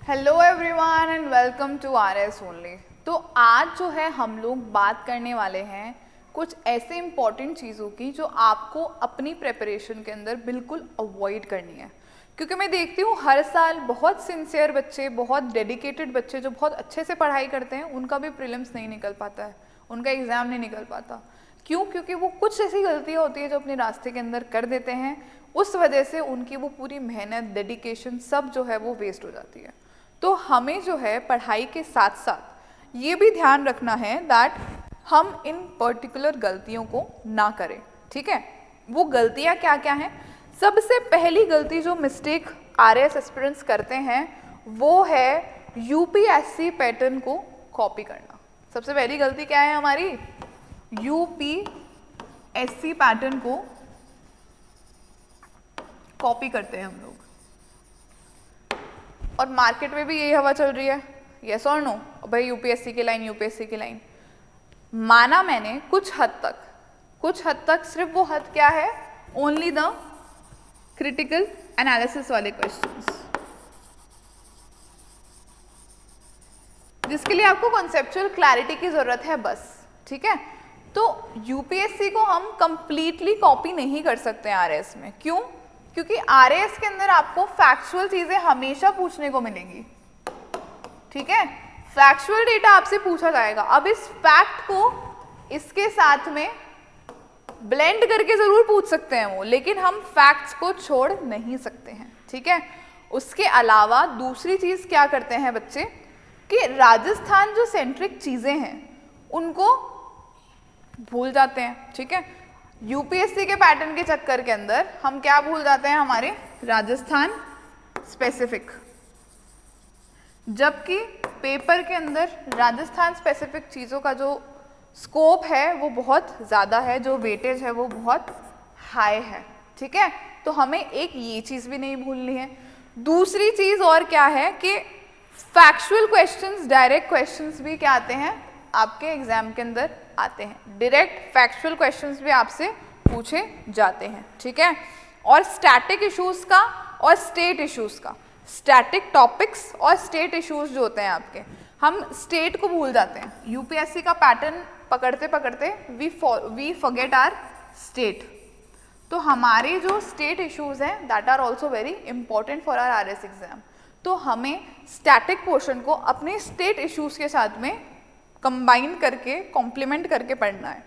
Hello everyone and welcome to RS only. तो आज जो है हम लोग बात करने वाले हैं कुछ ऐसे इंपॉर्टेंट चीज़ों की जो आपको अपनी प्रिपरेशन के अंदर बिल्कुल अवॉइड करनी है, क्योंकि मैं देखती हूँ हर साल बहुत सिंसियर बच्चे, बहुत डेडिकेटेड बच्चे जो बहुत अच्छे से पढ़ाई करते हैं, उनका भी प्रीलिम्स नहीं निकल पाता है, उनका एग्ज़ाम नहीं निकल पाता। क्यों? क्योंकि वो कुछ ऐसी गलतियाँ होती है जो अपने रास्ते के अंदर कर देते हैं, उस वजह से उनकी वो पूरी मेहनत, डेडिकेशन सब जो है वो वेस्ट हो जाती है। तो हमें जो है पढ़ाई के साथ साथ ये भी ध्यान रखना है दैट हम इन पर्टिकुलर गलतियों को ना करें। ठीक है, वो गलतियाँ क्या क्या हैं? सबसे पहली गलती जो मिस्टेक RS एस्पिरेंट्स करते हैं वो है UPSC पैटर्न को कॉपी करना। सबसे पहली गलती क्या है हमारी? UPSC पैटर्न को कॉपी करते हैं हम लोग, और मार्केट में भी यही हवा चल रही है। यस और नो? भाई UPSC की लाइन, UPSC की लाइन। माना मैंने कुछ हद तक सिर्फ वो हद क्या है? ओनली द क्रिटिकल एनालिसिस वाले क्वेश्चंस, जिसके लिए आपको कॉन्सेप्चुअल क्लैरिटी की जरूरत है बस। ठीक है, तो UPSC को हम कंप्लीटली कॉपी नहीं कर सकते RS में। क्यों? क्योंकि RS के अंदर आपको फैक्चुअल चीजें हमेशा पूछने को मिलेंगी। ठीक है, फैक्चुअल डेटा आपसे पूछा जाएगा। अब इस फैक्ट को इसके साथ में ब्लेंड करके जरूर पूछ सकते हैं वो, लेकिन हम फैक्ट्स को छोड़ नहीं सकते हैं। ठीक है, उसके अलावा दूसरी चीज क्या करते हैं बच्चे कि राजस्थान जो सेंट्रिक चीजें हैं उनको भूल जाते हैं। ठीक है, UPSC के पैटर्न के चक्कर के अंदर हम क्या भूल जाते हैं? हमारे राजस्थान स्पेसिफिक, जबकि पेपर के अंदर राजस्थान स्पेसिफिक चीज़ों का जो स्कोप है वो बहुत ज़्यादा है, जो वेटेज है वो बहुत हाई है। ठीक है, तो हमें एक ये चीज़ भी नहीं भूलनी है। दूसरी चीज़ और क्या है कि फैक्चुअल क्वेश्चंस, डायरेक्ट क्वेश्चंस भी क्या आते हैं आपके एग्जाम के अंदर आते हैं। डायरेक्ट फैक्चुअल क्वेश्चंस भी आपसे पूछे जाते हैं। ठीक है, और स्टैटिक इश्यूज का और स्टेट इश्यूज का, स्टैटिक टॉपिक्स और स्टेट इश्यूज जो होते हैं आपके, हम स्टेट को भूल जाते हैं। UPSC का पैटर्न पकड़ते पकड़ते वी फॉरगेट आवर स्टेट। तो हमारे जो स्टेट इश्यूज हैं that are also very important for our RS exam. तो हमें स्टैटिक पोर्शन को अपने स्टेट इश्यूज के साथ में कंबाइन करके, कॉम्प्लीमेंट करके पढ़ना है।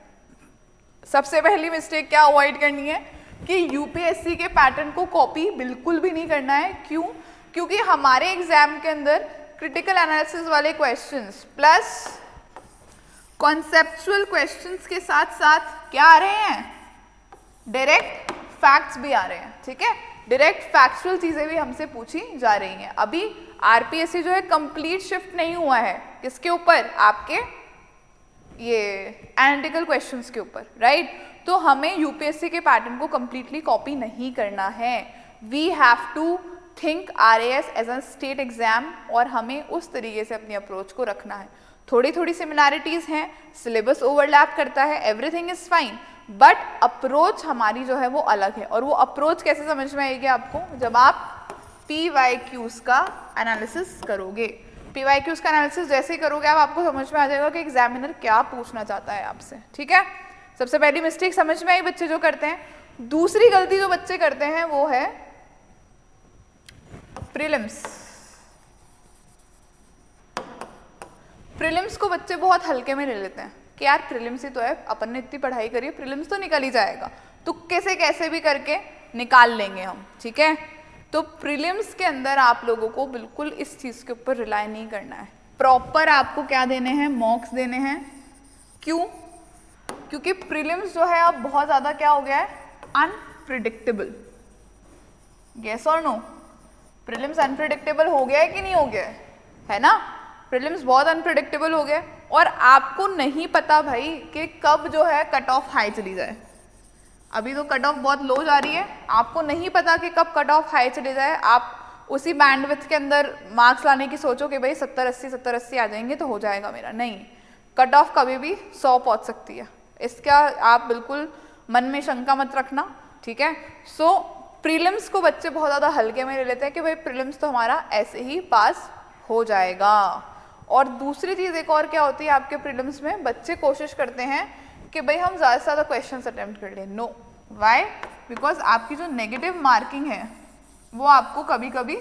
सबसे पहली मिस्टेक क्या अवॉइड करनी है कि UPSC के पैटर्न को कॉपी बिल्कुल भी नहीं करना है। क्यों? क्योंकि हमारे एग्जाम के अंदर क्रिटिकल एनालिसिस वाले क्वेश्चंस प्लस कॉन्सेप्चुअल क्वेश्चंस के साथ साथ क्या आ रहे हैं? डायरेक्ट फैक्ट्स भी आ रहे हैं। ठीक है, डायरेक्ट फैक्चुअल चीजें भी हमसे पूछी जा रही हैं। अभी RPSC जो है कंप्लीट शिफ्ट नहीं हुआ है किसके ऊपर? आपके ये एनालिटिकल क्वेश्चंस के ऊपर, राइट? तो हमें UPSC के पैटर्न को कंप्लीटली कॉपी नहीं करना है। We have to think RAS as a state exam, और हमें उस तरीके से अपनी अप्रोच को रखना है। थोड़ी थोड़ी सिमिलैरिटीज हैं, सिलेबस ओवरलैप करता है, everything is fine, but approach हमारी जो है वो अलग है। और वो अप्रोच कैसे समझ में आएगी आपको? जब आप PYQs का एनालिसिस करोगे। PYQs का एनालिसिस जैसे ही करोगे आपको समझ में आ जाएगा कि एग्जामिनर क्या पूछना चाहता है आपसे। ठीक है, सबसे पहली मिस्टेक समझ में आई बच्चे जो करते हैं। दूसरी गलती जो बच्चे करते हैं वो है प्रीलिम्स। प्रीलिम्स को बच्चे बहुत हल्के में ले लेते हैं कि यार प्रीलिम्स ही तो है, अपन ने इतनी पढ़ाई करी है, प्रीलिम्स तो निकल ही जाएगा, तुक्के से कैसे भी करके निकाल लेंगे हम। ठीक है, तो प्रीलिम्स के अंदर आप लोगों को बिल्कुल इस चीज़ के ऊपर रिलाई नहीं करना है। प्रॉपर आपको क्या देने हैं? मॉक्स देने हैं। क्यों? क्योंकि प्रीलिम्स जो है अब बहुत ज़्यादा क्या हो गया है? अनप्रिडिक्टेबल। यस और नो? प्रीलिम्स अनप्रिडिक्टेबल हो गया है कि नहीं हो गया है ना? प्रीलिम्स बहुत अनप्रिडिक्टेबल हो गया, और आपको नहीं पता भाई कि कब जो है कट ऑफ हाई चली जाए। अभी तो कट ऑफ बहुत लो जा रही है, आपको नहीं पता कि कब कट ऑफ हाई चले जाए। आप उसी बैंडविड्थ के अंदर मार्क्स लाने की सोचो कि भाई 70-80 आ जाएंगे तो हो जाएगा मेरा। नहीं, कट ऑफ कभी भी 100 पहुंच सकती है, इसका आप बिल्कुल मन में शंका मत रखना। ठीक है, सो प्रीलिम्स को बच्चे बहुत ज़्यादा हल्के में ले लेते हैं कि भाई प्रीलिम्स तो हमारा ऐसे ही पास हो जाएगा। और दूसरी चीज़ एक और क्या होती है आपके प्रीलिम्स में, बच्चे कोशिश करते हैं कि भाई हम ज़्यादा से ज़्यादा क्वेश्चन अटेम्प्ट कर लें। No, Y? बिकॉज आपकी जो नेगेटिव मार्किंग है वो आपको कभी कभी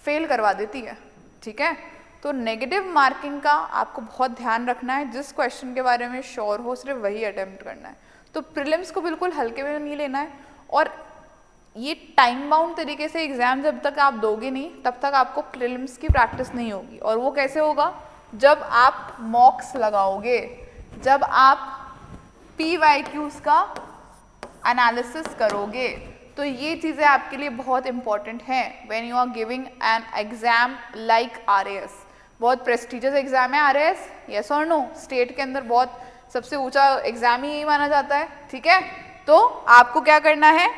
फेल करवा देती है, ठीक है। तो नेगेटिव मार्किंग का आपको बहुत ध्यान रखना है, जिस क्वेश्चन के बारे में श्योर हो सिर्फ वही अटेम्प्ट करना है। तो प्रीलिम्स को बिल्कुल हल्के में नहीं लेना है, और ये टाइम बाउंड तरीके से एग्जाम जब तक आप दोगे नहीं तब तक आपको प्रीलिम्स की प्रैक्टिस नहीं होगी। और वो कैसे होगा? जब आप मॉक्स लगाओगे, जब आप PYQs का एनालिसिस करोगे, तो ये चीज़ें आपके लिए बहुत इंपॉर्टेंट हैं when you are giving an exam like RAS। बहुत प्रेस्टिजियस एग्जाम है RAS, यस और नो? स्टेट के अंदर बहुत सबसे ऊंचा एग्जाम ही यही माना जाता है, ठीक है। तो आपको क्या करना है?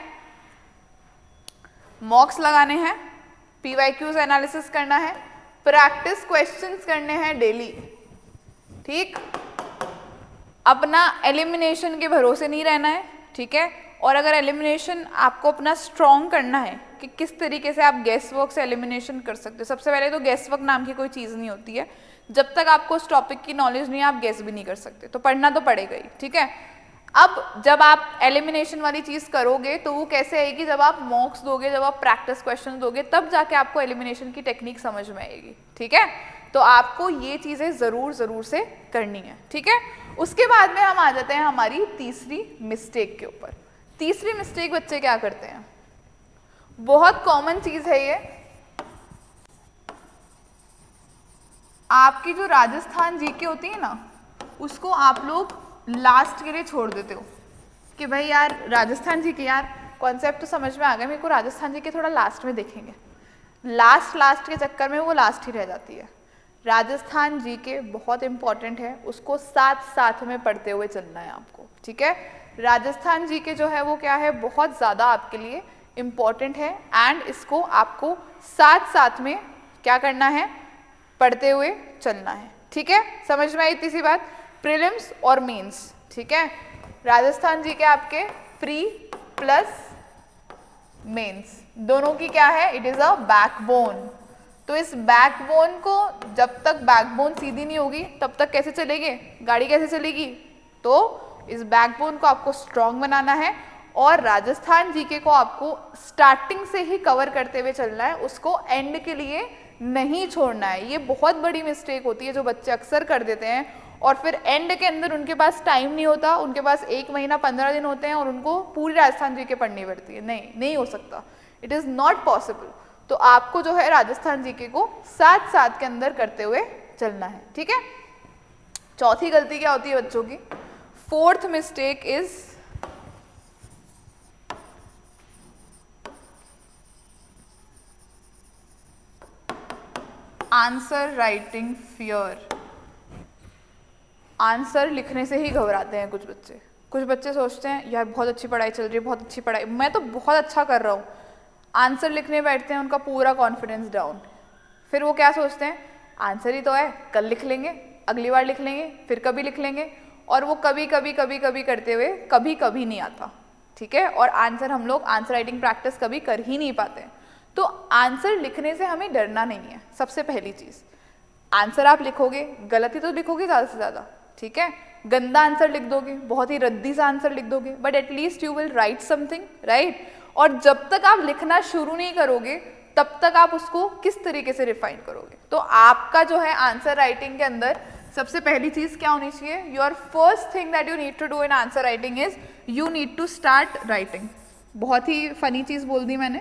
मॉक्स लगाने हैं, PYQs एनालिसिस करना है, प्रैक्टिस क्वेश्चंस करने हैं डेली, ठीक। अपना एलिमिनेशन के भरोसे नहीं रहना है, ठीक है। और अगर एलिमिनेशन आपको अपना स्ट्रॉन्ग करना है कि किस तरीके से आप गेस वर्क से एलिमिनेशन कर सकते हो, सबसे पहले तो गेस वर्क नाम की कोई चीज़ नहीं होती है। जब तक आपको उस टॉपिक की नॉलेज नहीं है आप गेस भी नहीं कर सकते, तो पढ़ना तो पड़ेगा ही, ठीक है। अब जब आप एलिमिनेशन वाली चीज़ करोगे तो वो कैसे आएगी? जब आप मॉक्स दोगे, जब आप प्रैक्टिस क्वेश्चन दोगे, तब जाके आपको एलिमिनेशन की टेक्निक समझ में आएगी, ठीक है। तो आपको ये चीज़ें ज़रूर से करनी है, ठीक है। उसके बाद में हम आ जाते हैं हमारी तीसरी मिस्टेक के ऊपर। तीसरी मिस्टेक बच्चे क्या करते हैं? बहुत कॉमन चीज़ है ये, आपकी जो राजस्थान जीके होती है ना, उसको आप लोग लास्ट के लिए छोड़ देते हो कि भाई यार राजस्थान जीके, यार कॉन्सेप्ट तो समझ में आ गया, मेरे को राजस्थान जीके थोड़ा लास्ट में देखेंगे। लास्ट के चक्कर में वो लास्ट ही रह जाती है। राजस्थान जीके बहुत इंपॉर्टेंट है, उसको साथ में पढ़ते हुए चलना है आपको, ठीक है। राजस्थान जीके जो है वो क्या है, बहुत ज़्यादा आपके लिए इम्पॉर्टेंट है, एंड इसको आपको साथ में क्या करना है? पढ़ते हुए चलना है, ठीक है। समझ में आई इतनी सी बात? प्रीलिम्स और मेंस, ठीक है। राजस्थान जीके आपके प्री प्लस मेंस दोनों की क्या है? It is a backbone. तो इस बैकबोन को, जब तक बैकबोन सीधी नहीं होगी तब तक कैसे चलेगी गाड़ी, कैसे चलेगी? तो इस बैकबोन को आपको स्ट्रॉन्ग बनाना है, और राजस्थान जीके को आपको स्टार्टिंग से ही कवर करते हुए चलना है, उसको एंड के लिए नहीं छोड़ना है। ये बहुत बड़ी मिस्टेक होती है जो बच्चे अक्सर कर देते हैं, और फिर एंड के अंदर उनके पास टाइम नहीं होता, उनके पास 1 महीना 15 दिन होते हैं और उनको पूरी राजस्थान जीके पढ़नी पड़ती है। नहीं हो सकता, इट इज़ नॉट पॉसिबल। तो आपको जो है राजस्थान जीके को साथ के अंदर करते हुए चलना है, ठीक है। चौथी गलती क्या होती है बच्चों की? Fourth mistake is answer writing fear. Answer लिखने से ही घबराते हैं कुछ बच्चे। कुछ बच्चे सोचते हैं यार बहुत अच्छी पढ़ाई चल रही है, बहुत अच्छी पढ़ाई, मैं तो बहुत अच्छा कर रहा हूँ। आंसर लिखने बैठते हैं, उनका पूरा कॉन्फिडेंस डाउन। फिर वो क्या सोचते हैं, आंसर ही तो है, कल लिख लेंगे, अगली बार लिख लेंगे, फिर कभी लिख लेंगे, और वो कभी करते हुए कभी नहीं आता, ठीक है। और आंसर हम लोग आंसर राइटिंग प्रैक्टिस कभी कर ही नहीं पाते। तो आंसर लिखने से हमें डरना नहीं है। सबसे पहली चीज़, आंसर आप लिखोगे, गलत ही तो लिखोगे ज़्यादा से ज़्यादा, ठीक है। गंदा आंसर लिख दोगे, बहुत ही रद्दी सा आंसर लिख दोगे, but at least you will write something, right. और जब तक आप लिखना शुरू नहीं करोगे तब तक आप उसको किस तरीके से रिफाइन करोगे? तो आपका जो है आंसर राइटिंग के अंदर सबसे पहली चीज़ क्या होनी चाहिए? Your first thing that you need to do in answer writing is you need to start writing. बहुत ही फनी चीज़ बोल दी मैंने,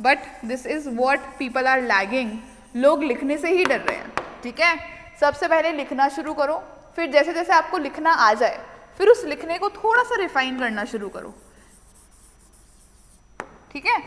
but this is what people are lagging. लोग लिखने से ही डर रहे हैं, ठीक है। सबसे पहले लिखना शुरू करो, फिर जैसे जैसे आपको लिखना आ जाए फिर उस लिखने को थोड़ा सा रिफाइन करना शुरू करो, ठीक है।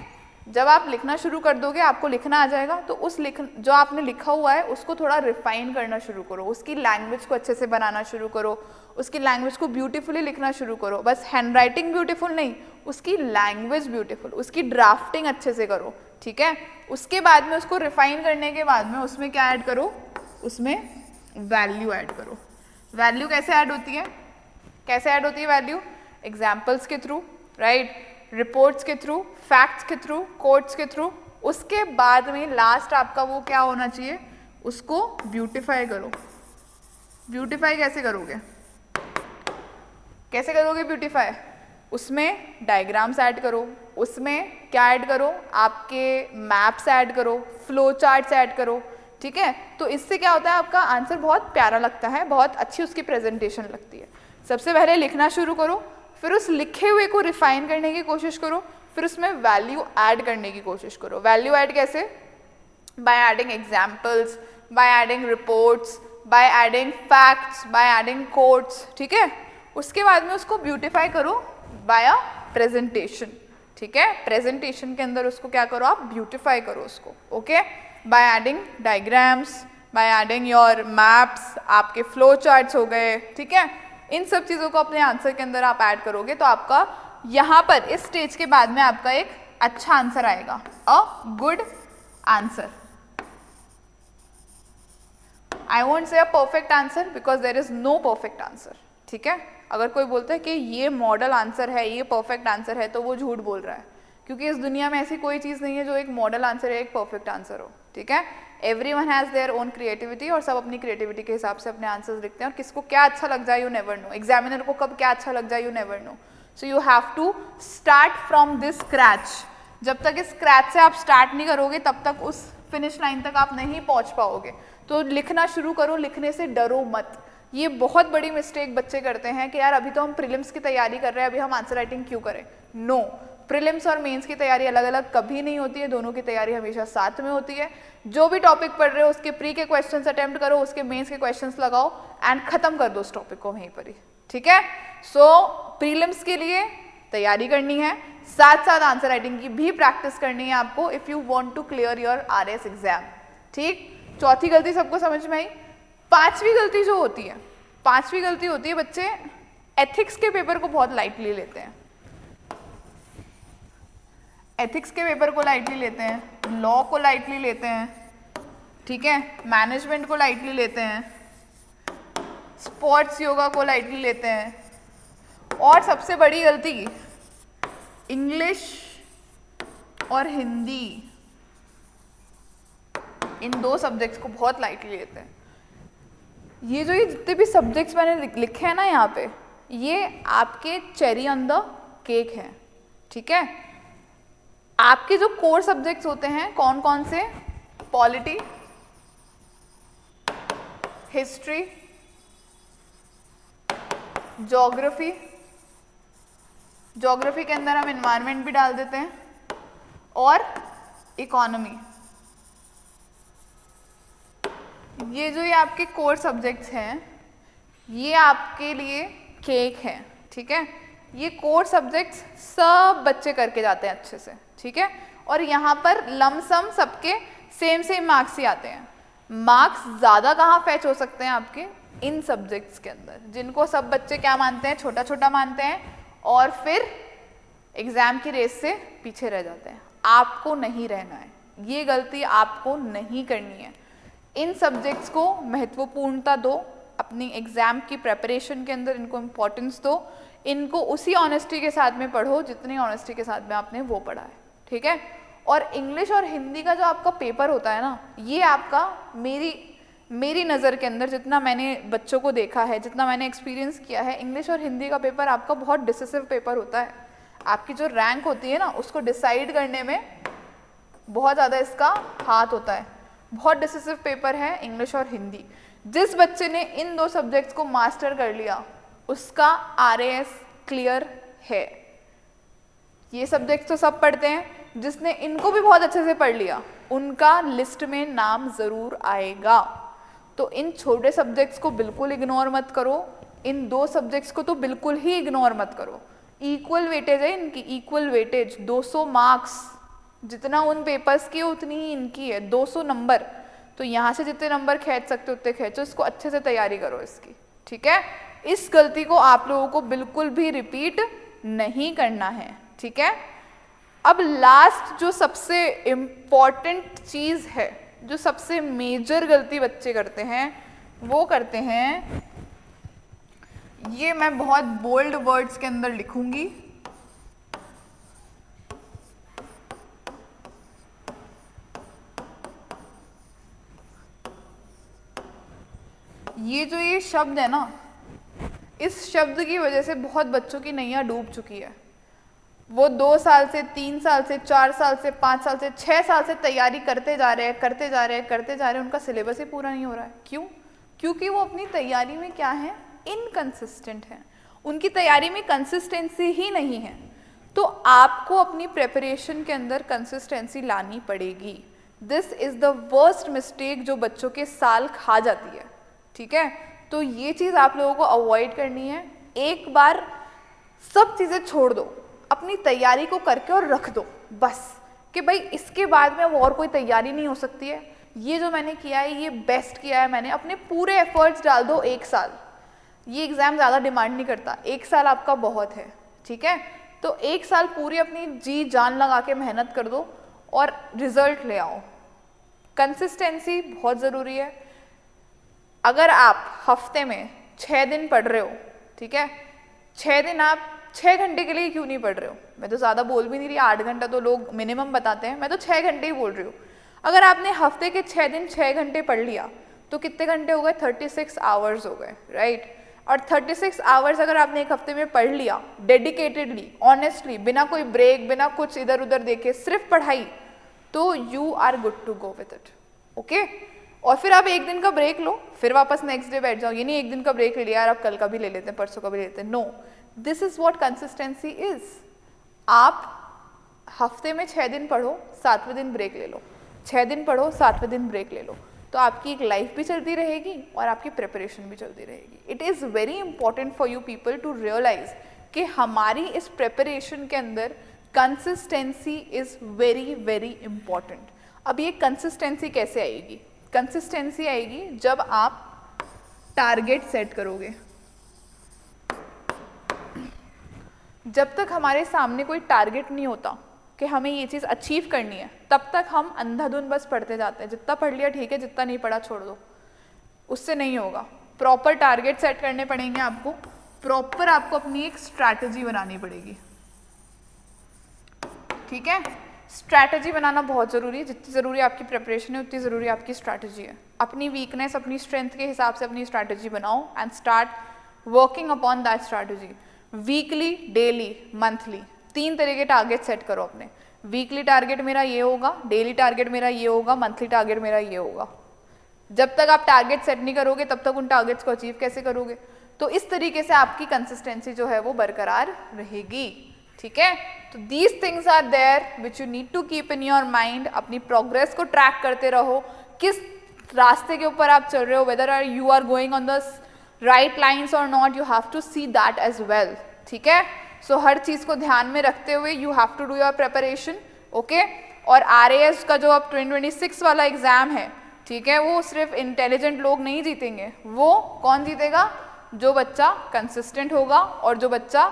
जब आप लिखना शुरू कर दोगे, आपको लिखना आ जाएगा, तो उस जो आपने लिखा हुआ है उसको थोड़ा रिफाइन करना शुरू करो, उसकी लैंग्वेज को अच्छे से बनाना शुरू करो, उसकी लैंग्वेज को ब्यूटीफुली लिखना शुरू करो। बस हैंड राइटिंग ब्यूटीफुल नहीं, उसकी लैंग्वेज ब्यूटीफुल, उसकी ड्राफ्टिंग अच्छे से करो, ठीक है। उसके बाद में उसको रिफाइन करने के बाद में उसमें क्या ऐड करो? उसमें वैल्यू ऐड करो। वैल्यू कैसे ऐड होती है? कैसे ऐड होती है वैल्यू? एग्जाम्पल्स के थ्रू, राइट, रिपोर्ट्स के थ्रू, फैक्ट्स के थ्रू, कोट्स के थ्रू, उसके बाद में लास्ट आपका वो क्या होना चाहिए, उसको ब्यूटिफाई करो। ब्यूटिफाई कैसे करोगे, कैसे करोगे ब्यूटिफाई? उसमें डायग्राम्स ऐड करो, उसमें क्या ऐड करो, आपके मैप्स ऐड करो, फ्लो चार्ट्स ऐड करो, ठीक है। तो इससे क्या होता है, आपका आंसर बहुत प्यारा लगता है, बहुत अच्छी उसकी प्रेजेंटेशन लगती है। सबसे पहले लिखना शुरू करो, फिर उस लिखे हुए को रिफाइन करने की कोशिश करो, फिर उसमें वैल्यू ऐड करने की कोशिश करो। वैल्यू ऐड कैसे? By adding examples, by adding reports, by adding facts, by adding quotes, ठीक है। उसके बाद में उसको ब्यूटिफाई करो बाय अ प्रेजेंटेशन, ठीक है। प्रेजेंटेशन के अंदर उसको क्या करो, आप ब्यूटिफाई करो उसको, okay. By adding diagrams, by adding your maps, आपके फ्लो चार्ट्स हो गए, ठीक है। इन सब चीज़ों को अपने आंसर के अंदर आप ऐड करोगे तो आपका यहाँ पर इस स्टेज के बाद में आपका एक अच्छा आंसर आएगा, a good answer. I won't say a perfect answer because there is no perfect answer, ठीक है। अगर कोई बोलता है कि ये मॉडल आंसर है, ये परफेक्ट आंसर है, तो वो झूठ बोल रहा है, क्योंकि इस दुनिया में ऐसी कोई चीज़ नहीं है जो एक मॉडल आंसर है, एक परफेक्ट आंसर हो, ठीक है। Everyone has their own creativity, और सब अपनी क्रिएटिविटी के हिसाब से अपने आंसर्स लिखते हैं, और किसको क्या अच्छा लग जाए यू नेवर नो, एग्जामिनर को कब क्या अच्छा लग जाए you never know. So you have to start from this scratch. जब तक इस स्क्रैच से आप स्टार्ट नहीं करोगे तब तक उस फिनिश लाइन तक आप नहीं पहुंच पाओगे। तो लिखना शुरू करो, लिखने से डरो मत। ये बहुत बड़ी मिस्टेक बच्चे करते हैं कि यार अभी तो हम प्रीलिम्स की तैयारी कर रहे हैं, अभी हम आंसर राइटिंग क्यों करें। नो, प्रीलिम्स और मेंस की तैयारी अलग अलग कभी नहीं होती है, दोनों की तैयारी हमेशा साथ में होती है। जो भी टॉपिक पढ़ रहे हो उसके प्री के क्वेश्चंस अटेम्प्ट करो, उसके मेंस के क्वेश्चंस लगाओ एंड खत्म कर दो उस टॉपिक को वहीं पर ही, ठीक है। सो प्रीलिम्स के लिए तैयारी करनी है, साथ साथ आंसर राइटिंग की भी प्रैक्टिस करनी है आपको, if you want to clear your RS exam, ठीक। चौथी गलती सबको समझ में आई। पांचवी गलती जो होती है, पांचवी गलती होती है बच्चे एथिक्स के पेपर को बहुत लाइटली लेते हैं। एथिक्स के पेपर को लाइटली लेते हैं, लॉ को लाइटली लेते हैं, ठीक है, मैनेजमेंट को लाइटली लेते हैं, स्पोर्ट्स योगा को लाइटली लेते हैं, और सबसे बड़ी गलती इंग्लिश और हिंदी, इन दो सब्जेक्ट्स को बहुत लाइटली लेते हैं। ये जो ये जितने भी सब्जेक्ट्स मैंने लिखे हैं ना यहाँ पे, ये आपके चेरी ऑन द केक है, ठीक है। आपके जो कोर सब्जेक्ट्स होते हैं कौन कौन से? पॉलिटी, हिस्ट्री, ज्योग्राफी, ज्योग्राफी के अंदर हम एनवायरनमेंट भी डाल देते हैं, और इकोनॉमी। ये जो ये आपके कोर सब्जेक्ट्स हैं ये आपके लिए केक है, ठीक है। ये कोर सब्जेक्ट्स सब बच्चे करके जाते हैं अच्छे से, ठीक है। और यहाँ पर लमसम सबके सेम सेम मार्क्स ही आते हैं। मार्क्स ज़्यादा कहाँ फैच हो सकते हैं आपके? इन सब्जेक्ट्स के अंदर, जिनको सब बच्चे क्या मानते हैं? छोटा छोटा मानते हैं, और फिर एग्जाम की रेस से पीछे रह जाते हैं। आपको नहीं रहना है, ये गलती आपको नहीं करनी है। इन सब्जेक्ट्स को महत्वपूर्णता दो, अपनी एग्जाम की प्रेपरेशन के अंदर इनको इम्पोर्टेंस दो, इनको उसी ऑनेस्टी के साथ में पढ़ो जितनी ऑनेस्टी के साथ में आपने वो पढ़ा है, ठीक है। और इंग्लिश और हिंदी का जो आपका पेपर होता है ना, ये आपका मेरी नज़र के अंदर, जितना मैंने बच्चों को देखा है, जितना मैंने एक्सपीरियंस किया है, इंग्लिश और हिंदी का पेपर आपका बहुत डिसिसिव पेपर होता है। आपकी जो रैंक होती है ना, उसको डिसाइड करने में बहुत ज़्यादा इसका हाथ होता है। बहुत डिसिसिव पेपर है इंग्लिश और हिंदी। जिस बच्चे ने इन दो सब्जेक्ट्स को मास्टर कर लिया उसका आरएएस क्लियर है। ये सब्जेक्ट्स तो सब पढ़ते हैं, जिसने इनको भी बहुत अच्छे से पढ़ लिया उनका लिस्ट में नाम ज़रूर आएगा। तो इन छोटे सब्जेक्ट्स को बिल्कुल इग्नोर मत करो, इन दो सब्जेक्ट्स को तो बिल्कुल ही इग्नोर मत करो। इक्वल वेटेज है इनकी, इक्वल वेटेज 200 मार्क्स, जितना उन पेपर्स की उतनी ही इनकी है, 200 नंबर। तो यहाँ से जितने नंबर खींच सकते उतने खींचो, इसको अच्छे से तैयारी करो इसकी, ठीक है। इस गलती को आप लोगों को बिल्कुल भी रिपीट नहीं करना है, ठीक है। अब लास्ट जो सबसे इम्पॉर्टेंट चीज़ है, जो सबसे मेजर गलती बच्चे करते हैं, वो करते हैं, ये मैं बहुत बोल्ड वर्ड्स के अंदर लिखूंगी, ये शब्द है ना, इस शब्द की वजह से बहुत बच्चों की नैया डूब चुकी है। वो 2 साल से, 3 साल से, 4 साल से, 5 साल से, 6 साल से तैयारी करते जा रहे हैं, उनका सिलेबस ही पूरा नहीं हो रहा है। क्यों? क्योंकि वो अपनी तैयारी में क्या है, इनकंसिस्टेंट है, उनकी तैयारी में कंसिस्टेंसी ही नहीं है। तो आपको अपनी प्रिपरेशन के अंदर कंसिस्टेंसी लानी पड़ेगी। This is the worst mistake जो बच्चों के साल खा जाती है, ठीक है? तो ये चीज़ आप लोगों को अवॉइड करनी है। एक बार सब चीज़ें छोड़ दो, अपनी तैयारी को करके और रख दो बस, कि भाई इसके बाद में अब और कोई तैयारी नहीं हो सकती है, ये जो मैंने किया है ये बेस्ट किया है मैंने, अपने पूरे एफर्ट्स डाल दो। 1 साल, ये एग्ज़ाम ज़्यादा डिमांड नहीं करता, 1 साल आपका बहुत है, ठीक है? तो 1 साल पूरी अपनी जी जान लगा के मेहनत कर दो और रिजल्ट ले आओ। कंसिस्टेंसी बहुत ज़रूरी है। अगर आप हफ्ते में 6 दिन पढ़ रहे हो, ठीक है, 6 दिन आप 6 घंटे के लिए क्यों नहीं पढ़ रहे हो? मैं तो ज़्यादा बोल भी नहीं रही, 8 घंटा तो लोग मिनिमम बताते हैं, मैं तो 6 घंटे ही बोल रही हूँ। अगर आपने हफ्ते के 6 दिन 6 घंटे पढ़ लिया तो कितने घंटे हो गए? 36 आवर्स हो गए, राइट? और 36 आवर्स अगर आपने एक हफ्ते में पढ़ लिया डेडिकेटेडली, ऑनेस्टली, बिना कोई ब्रेक, बिना कुछ इधर उधर देखे, सिर्फ पढ़ाई, तो you are good to go with it, okay? और फिर आप 1 दिन का ब्रेक लो, फिर वापस नेक्स्ट डे बैठ जाओ। ये नहीं 1 दिन का ब्रेक ले लिया यार, आप कल का भी ले लेते हैं, परसों का भी ले लेते हैं। No, this is what consistency is. आप हफ्ते में 6 दिन पढ़ो, 7वें दिन ब्रेक ले लो, 6 दिन पढ़ो, 7वें दिन ब्रेक ले लो, तो आपकी एक लाइफ भी चलती रहेगी और आपकी प्रिपरेशन भी चलती रहेगी। It is very important for you people to realise कि हमारी इस प्रिपरेशन के अंदर consistency is very very important. अब ये कंसिस्टेंसी कैसे आएगी? कंसिस्टेंसी आएगी जब आप टारगेट सेट करोगे। जब तक हमारे सामने कोई टारगेट नहीं होता कि हमें ये चीज़ अचीव करनी है, तब तक हम अंधाधुन बस पढ़ते जाते हैं। जितना पढ़ लिया ठीक है, जितना नहीं पढ़ा छोड़ दो, उससे नहीं होगा। प्रॉपर टारगेट सेट करने पड़ेंगे आपको, प्रॉपर आपको अपनी एक स्ट्रैटेजी बनानी पड़ेगी, ठीक है? स्ट्रैटेजी बनाना बहुत ज़रूरी है। जितनी ज़रूरी आपकी प्रिपरेशन है उतनी ज़रूरी आपकी स्ट्रैटेजी है। अपनी वीकनेस, अपनी स्ट्रेंथ के हिसाब से अपनी स्ट्रैटेजी बनाओ and start working upon that strategy. Weekly, daily, monthly, 3 तरह के टारगेट सेट करो अपने। वीकली टारगेट मेरा ये होगा, डेली टारगेट मेरा ये होगा, मंथली टारगेट मेरा ये होगा। जब तक आप टारगेट सेट नहीं करोगे तब तक उन टारगेट्स को अचीव कैसे करोगे? तो इस तरीके से आपकी कंसिस्टेंसी जो है वो बरकरार रहेगी, ठीक है? तो these things are there which you need to keep in your mind. अपनी प्रोग्रेस को ट्रैक करते रहो, किस रास्ते के ऊपर आप चल रहे हो, whether you are going on the right lines और not, you have to see that as well, ठीक है? सो हर चीज़ को ध्यान में रखते हुए you have to do your preparation, okay? और RAS का जो अब 2026 वाला एग्ज़ाम है, ठीक है, वो सिर्फ इंटेलिजेंट लोग नहीं जीतेंगे। वो कौन जीतेगा? जो बच्चा कंसिस्टेंट होगा और जो बच्चा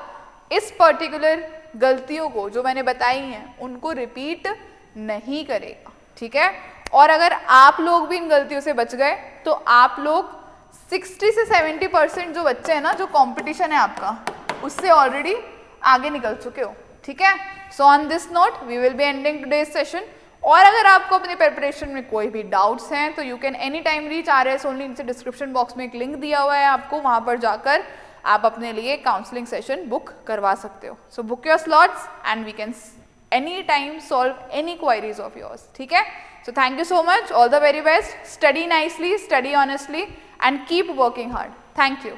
इस पर्टिकुलर गलतियों को जो मैंने बताई हैं उनको रिपीट नहीं करेगा, ठीक है? और अगर आप लोग भी इन गलतियों से बच गए तो आप लोग 60 से 70% जो बच्चे हैं ना, जो कंपटीशन है आपका, उससे ऑलरेडी आगे निकल चुके हो, ठीक है? So on this note we will be ending today's session. और अगर आपको अपनी प्रिपरेशन में कोई भी डाउट्स हैं तो you can any time reach RAS only. नीचे डिस्क्रिप्शन बॉक्स में एक लिंक दिया हुआ है आपको, वहाँ पर जाकर आप अपने लिए काउंसलिंग सेशन बुक करवा सकते हो। So book your slots and we can any time solve any queries of yours, ठीक है? So thank you so much, all the very best, study nicely, study honestly and keep working hard. Thank you.